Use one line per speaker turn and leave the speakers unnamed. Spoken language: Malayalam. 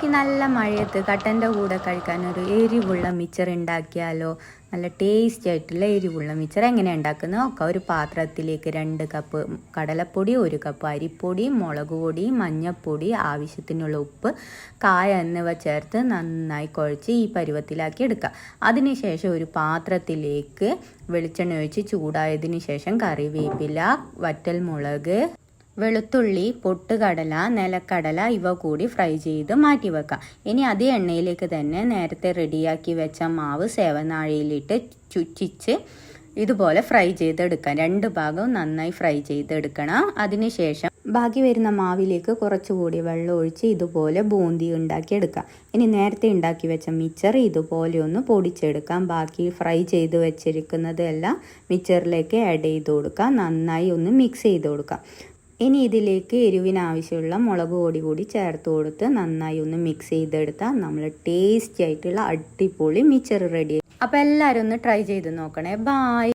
ഈ നല്ല മഴയത്ത് കട്ടൻ്റെ കൂടെ കഴിക്കാൻ ഒരു എരിവുള്ള മിച്ചർ ഉണ്ടാക്കിയാലോ. നല്ല ടേസ്റ്റി ആയിട്ടുള്ള എരിവുള്ള മിച്ചർ എങ്ങനെ ഉണ്ടാക്കുന്നത് നോക്കാം. ഒരു പാത്രത്തിലേക്ക് 2 കപ്പ് കടലപ്പൊടി, 1 കപ്പ് അരിപ്പൊടി, മുളക് പൊടി, മഞ്ഞൾപ്പൊടി, ആവശ്യത്തിനുള്ള ഉപ്പ്, കായ എന്നിവ ചേർത്ത് നന്നായി കുഴച്ച് ഈ പരുവത്തിലാക്കി എടുക്കുക. അതിനുശേഷം ഒരു പാത്രത്തിലേക്ക് വെളിച്ചെണ്ണ ഒഴിച്ച് ചൂടായതിനു ശേഷം കറിവേപ്പില, വറ്റൽമുളക്, വെളുത്തുള്ളി, പൊട്ടുകടല, നിലക്കടല ഇവ കൂടി ഫ്രൈ ചെയ്ത് മാറ്റി വെക്കാം. ഇനി അതേ എണ്ണയിലേക്ക് തന്നെ നേരത്തെ റെഡിയാക്കി വെച്ച മാവ് സേവനാഴിയിലിട്ട് ചുറ്റിച്ച് ഇതുപോലെ ഫ്രൈ ചെയ്തെടുക്കാം. 2 ഭാഗവും നന്നായി ഫ്രൈ ചെയ്തെടുക്കണം. അതിനുശേഷം ബാക്കി വരുന്ന മാവിലേക്ക് കുറച്ചുകൂടി വെള്ളം ഒഴിച്ച് ഇതുപോലെ ബൂന്തി ഉണ്ടാക്കിയെടുക്കാം. ഇനി നേരത്തെ ഉണ്ടാക്കി വെച്ച മിച്ചർ ഇതുപോലെ ഒന്ന് പൊടിച്ചെടുക്കാം. ബാക്കി ഫ്രൈ ചെയ്ത് വെച്ചിരിക്കുന്നതെല്ലാം മിച്ചറിലേക്ക് ആഡ് ചെയ്ത് കൊടുക്കാം. നന്നായി ഒന്ന് മിക്സ് ചെയ്ത് കൊടുക്കാം. ഇനി ഇതിലേക്ക് എരിവിനാവശ്യമുള്ള മുളക് പൊടി കൂടി ചേർത്ത് കൊടുത്ത് നന്നായി ഒന്ന് മിക്സ് ചെയ്തെടുത്താൽ നമ്മൾ ടേസ്റ്റി ആയിട്ടുള്ള അടിപൊളി മിച്ചർ റെഡി. അപ്പോൾ എല്ലാവരും ഒന്ന് ട്രൈ ചെയ്ത് നോക്കണേ. ബായ്.